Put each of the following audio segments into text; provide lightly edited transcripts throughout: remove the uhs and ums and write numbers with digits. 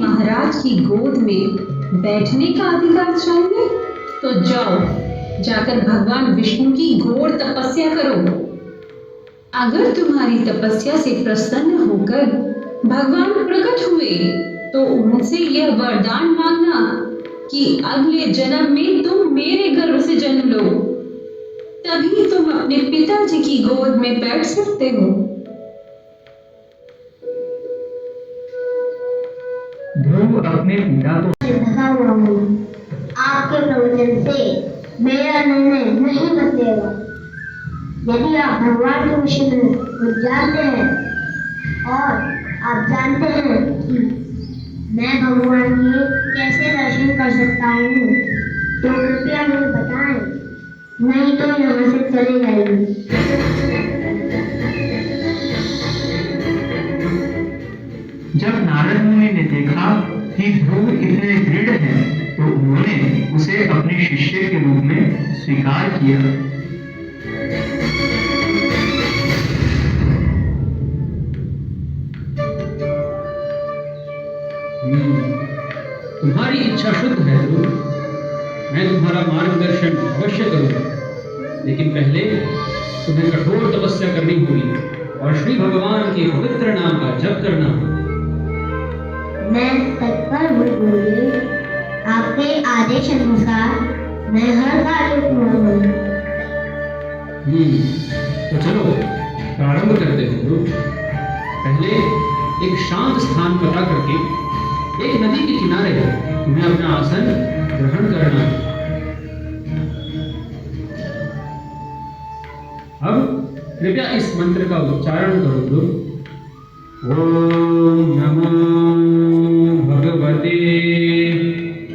महाराज की गोद में बैठने का अधिकार चाहिए तो जाओ, जाकर भगवान विष्णु की घोर तपस्या करो। अगर तुम्हारी तपस्या से प्रसन्न होकर भगवान प्रकट हुए तो उनसे यह वरदान मांगना कि अगले जन्म में तुम मेरे गर्भ से जन्म लो, तभी तुम अपने पिताजी की गोद में बैठ सकते हो। ध्रुव अपने पिता को धसा हुआ हूँ। आपके प्रवचन से मेरा निर्णय नहीं बदलेगा। यदि आप भगवान के विषय में कुछ जानते हैं और आप जानते हैं कि मैं भगवान के कैसे दर्शन कर सकता हूँ तो कृपया मुझे बताएं, नहीं तो यहाँ से चले जाएंगे। जब नारद मुनि ने देखा कि ध्रुव इतने दृढ़ हैं, तो उन्होंने उसे अपने शिष्य के रूप में स्वीकार किया। तुम्हारी इच्छा शुद्ध है ध्रुव, मैं तुम्हारा मार्गदर्शन अवश्य करूंगा, लेकिन पहले तुम्हें कठोर तपस्या करनी होगी और श्री भगवान के पवित्र नाम का जप करना होगा। मैं तत्पर हूँ गुरुदेव, आपके आदेश अनुसार मैं हर कार्य पूर्ण करूँगा। तो चलो प्रारंभ करते हैं ध्रुव। पहले एक शांत स्थान पता करके एक नदी के किनारे तुम्हें अपना आसन ग्रहण करना है। अब कृपया इस मंत्र का उच्चारण करो ध्रुव। ओम नमो भगवते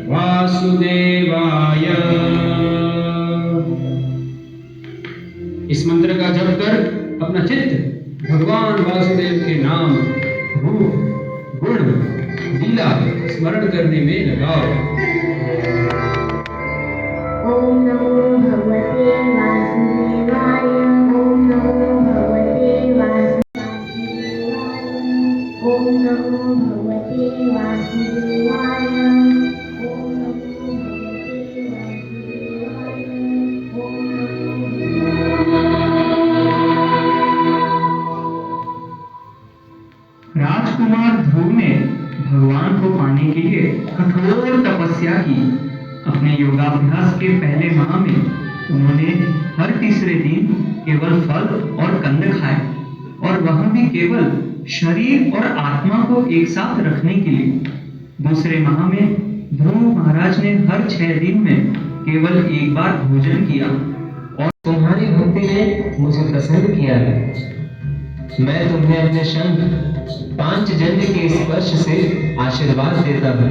वासुदेवाय। इस मंत्र का जप कर अपना चित्त भगवान वासुदेव के नाम, रूप, गुण, लीला स्मरण करने में लगाओ। ओम नमो भगवते वासुदेवाय। ओम नमो भगवते वासुदेवाय। ओम नमो भगवते वासुदेवाय। ओम नमो भगवते वासुदेवाय। ओम राजकुमार ध्रुव ने भगवान को पाने के लिए कठोर तपस्या की। अपने योगाभ्यास के पहले माह में उन्होंने हर तीसरे दिन केवल फल और कंद खाए, और वह भी केवल शरीर और आत्मा को एक साथ रखने के लिए। दूसरे माह में ध्रुव महाराज ने हर 6 दिन में केवल एक बार भोजन किया। और तुम्हारी भक्ति ने मुझे प्रसन्न किया है। मैं तुम्हें अपने संग 5 जन्य के स्पर्श से आशीर्वाद देता हूँ।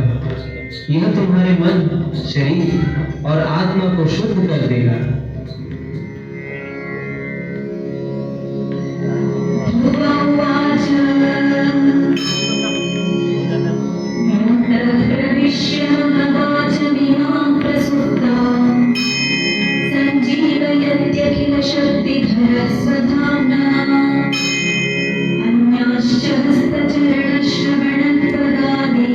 यह तुम्हारे मन, शरीर और आत्मा को शुद्ध कर देगा। संजीवयत्यखिल शक्तिधर स्वधाम्ना अन्याश्च हस्तचरणश्रवणत्वदानि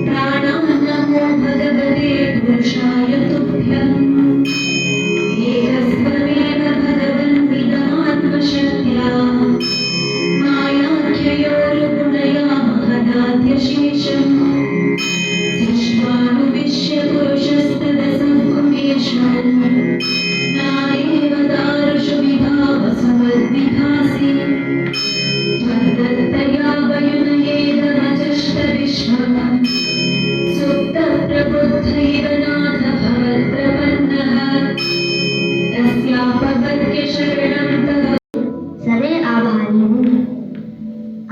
प्राणान्नमो भगवते पुरुषाय तुभ्यम्। एकस्त्वमेव भगवन् विनात्मशक्त्या मायाख्ययोरुगुणया महदाद्यशेषम् सृष्ट्वानुविश्य पुरुषस्तदसङ्कुमेश्वरम् नायेव दारुषु विभावसमद्विभासि त्वद्दत्तया वयुनयेदमजष्ट विश्वम् सुप्तप्रबुद्धैव नाथ भवत्प्रपन्नः तस्यापवर्ग्य शरणं तव। सरे आभारी हूँ।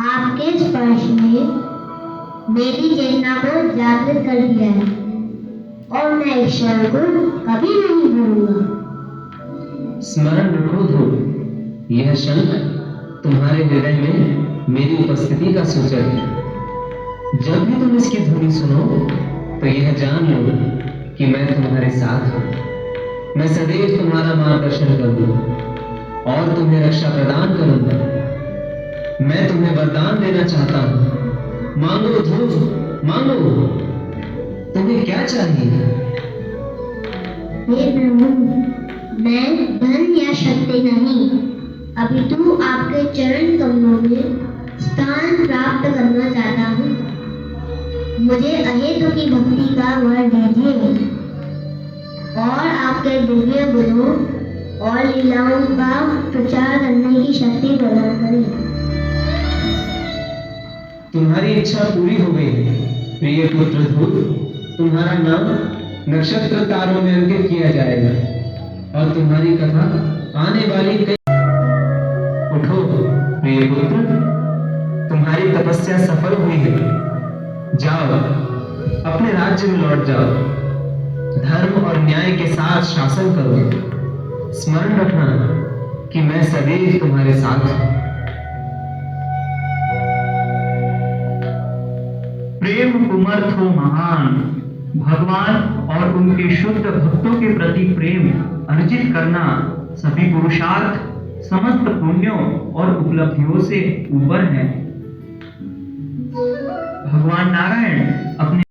आपके स्पर्श ने मेरी चेतना को जागृत कर दिया है और मैं इस क्षण को कभी नहीं भूलूंगा। स्मरण रखो ध्रुव, यह शंख तुम्हारे हृदय में मेरी उपस्थिति का सूचक है। जब भी तुम इसकी ध्वनि सुनो तो यह जान लो कि मैं तुम्हारे साथ हूँ। मैं सदैव तुम्हारा मार्गदर्शन करूंगा और तुम्हें रक्षा प्रदान करूंगा। मैं तुम्हें वरदान देना चाहता हूँ मांगो ध्रुव, मांगो। तुम्हें क्या चाहिए? हे प्रभु, मैं धन या शक्ति नहीं, अपितु आपके चरण कमलों में स्थान प्राप्त करना चाहता हूँ। मुझे अहेतु की भक्ति का वर दीजिए और आपके दिव्य गुणों और लीलाओं का प्रचार करने की शक्ति प्रदान करें। तुम्हारी इच्छा पूरी हो गई है प्रिय पुत्र ध्रुव। तुम्हारा नाम नक्षत्र तारों में अंकित किया जाएगा और तुम्हारी कथा आने वाली कई। उठो प्रिय पुत्र, तुम्हारी तपस्या सफल हुई है। जाओ, अपने राज्य में लौट जाओ। धर्म और न्याय के साथ शासन करो। स्मरण रखना कि मैं सदैव तुम्हारे साथ हूं। प्रेम कुमर्थो महान। भगवान और उनके शुद्ध भक्तों के प्रति प्रेम अर्जित करना सभी पुरुषार्थ, समस्त पुण्यों और उपलब्धियों से ऊपर है। भगवान नारायण अपने